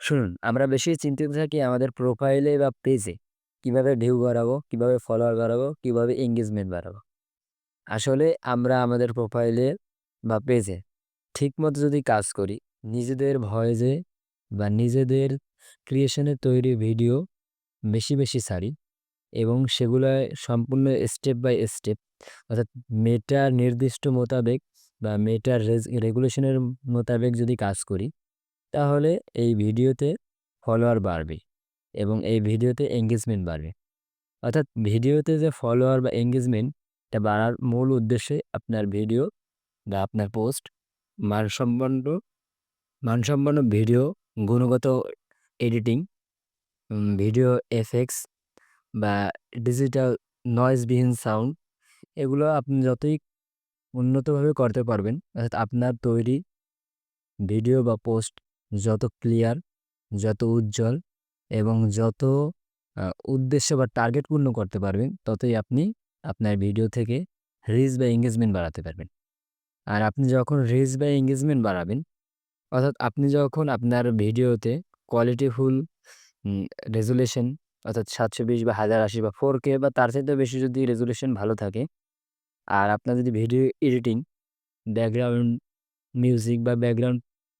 শুনুন, আমরা বেশি চিন্তিত থাকি আমাদের প্রোফাইলে বা পেজে কিভাবে ভিউ বাড়াবো, কিভাবে ফলোয়ার বাড়াবো, কিভাবে এঙ্গেজমেন্ট বাড়াবো। আসলে আমরা আমাদের প্রোফাইলে বা পেজে ঠিকমতো যদি কাজ করি, নিজেদের ভয়েসে বা নিজেদের ক্রিয়েশনে তৈরি ভিডিও বেশি ছাড়ি এবং সেগুলায় সম্পূর্ণ স্টেপ বাই স্টেপ অর্থাৎ মেটার নির্দিষ্ট মোতাবেক বা মেটার রেগুলেশনের মোতাবেক যদি কাজ করি, তাহলে এই ভিডিওতে ফলোয়ার বাড়বে এবং এই ভিডিওতে এঙ্গেজমেন্ট বাড়বে। অর্থাৎ ভিডিওতে যে ফলোয়ার বা এঙ্গেজমেন্ট এটা বাড়ার মূল উদ্দেশ্যে আপনার ভিডিও বা আপনার পোস্ট মানসম্পন্ন মানসম্পন্ন ভিডিও, গুণগত এডিটিং, ভিডিও এফেক্টস বা ডিজিটাল নয়েজবিহীন সাউন্ড, এগুলো আপনি যতই উন্নতভাবে করতে পারবেন, অর্থাৎ আপনার তৈরি ভিডিও বা পোস্ট যত ক্লিয়ার, যত উজ্জ্বল এবং যত আ উদ্দেশ্য বা টার্গেট পূর্ণ করতে পারবেন, ততই আপনি আপনার ভিডিও থেকে রিচ বা এঙ্গেজমেন্ট বাড়াতে পারবেন। আর আপনি যখন রিচ বা এঙ্গেজমেন্ট বাড়াবেন, অর্থাৎ আপনি যখন আপনার ভিডিওতে কোয়ালিটিফুল উম রেজোলিউশন অর্থাৎ ৭২০ বা ১০৮০ বা 4K বা তার চাইতেও বেশি যদি রেজোলিউশন ভালো থাকে, আর আপনার যদি ভিডিও এডিটিং, ব্যাকগ্রাউন্ড মিউজিক বা ব্যাকগ্রাউন্ড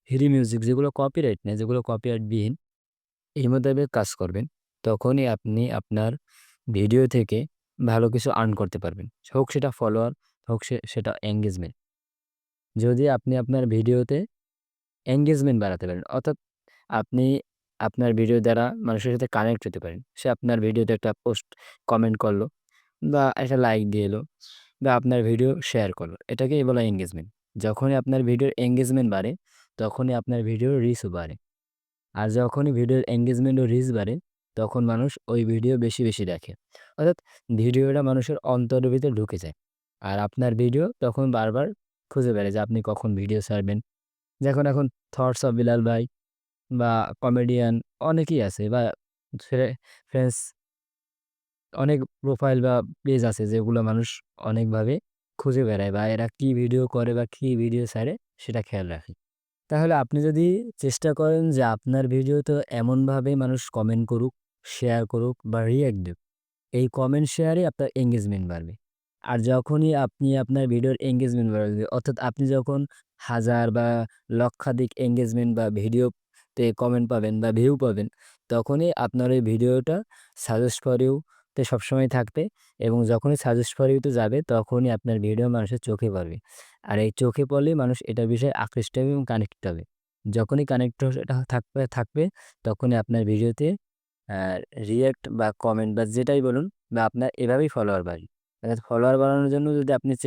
ফ্রি মিউজিক যেগুলো কপিরাইট নেই, যেগুলো কপিরাইট বিহীন এই মোতাবেক কাজ করবেন, তখনই আপনি আপনার ভিডিও থেকে ভালো কিছু আর্ন করতে পারবেন। হোক সেটা ফলোয়ার, হোক সেটা এঙ্গেজমেন্ট। যদি আপনি আপনার ভিডিওতে এঙ্গেজমেন্ট বাড়াতে পারেন, অর্থাৎ আপনি আপনার ভিডিও দ্বারা মানুষের সাথে কানেক্ট হতে পারেন। সে আপনার ভিডিওতে একটা পোস্ট কমেন্ট করলো বা একটা লাইক দিয়ে এলো বা আপনার ভিডিও শেয়ার করলো। এটাকেই বলা এঙ্গেজমেন্ট। যখনই আপনার ভিডিওর এঙ্গেজমেন্ট বাড়ে, তখনই আপনার ভিডিওর রিচও বাড়ে। আর যখনই ভিডিওর এঙ্গেজমেন্ট ও রিচ বাড়ে, তখন মানুষ ওই ভিডিও বেশি দেখে। অর্থাৎ ভিডিওটা মানুষের অন্তরের ভিতরে ঢুকে যায়। আর আপনার ভিডিও তখন বারবার খুঁজে বেড়ায় যে আপনি কখন ভিডিও ছাড়বেন। যেমন এখন থটস অফ বিলাল ভাই বা কমেডিয়ান অনেকেই আছে বা ফ্রে ফ্রেন্ডস অনেক প্রোফাইল বা পেজ আছে যেগুলো মানুষ অনেকভাবে খুঁজে বেড়ায় বা এরা কি ভিডিও করে বা কি ভিডিও ছাড়ে সেটা খেয়াল রাখে। তাহলে আপনি যদি চেষ্টা করেন যে আপনার ভিডিওতে এমনভাবে মানুষ কমেন্ট করুক, শেয়ার করুক বা রিঅ্যাক্ট দিক, এই কমেন্ট শেয়ারে আপনার এঙ্গেজমেন্ট বাড়বে। আর যখনই আপনি আপনার ভিডিওর এঙ্গেজমেন্ট বাড়বে, অর্থাৎ আপনি যখন হাজার বা লক্ষাধিক এঙ্গেজমেন্ট বা ভিডিওতে কমেন্ট পাবেন বা ভিউ পাবেন, তখনই আপনার ওই ভিডিওটা সাজেস্ট ফর ইউ তে সবসময় থাকবে এবং যখনই সাজেস্ট ফর ইউ তে যাবে, তখনই আপনার ভিডিও মানুষের চোখে পড়বে। আর এই চোখে পড়লেই মানুষ এটার বিষয়ে আকৃষ্ট হবে এবং কানেক্ট হবে। যখনই কানেক্ট এটা থাকবে, তখনই আপনার ভিডিওতে আ রিঅ্যাক্ট বা কমেন্ট বা যেটাই বলুন বা আপনার এভাবেই ফলোয়ার বাড়বে। অর্থাৎ ফলোয়ার বাড়ানোর জন্য যদি আপনি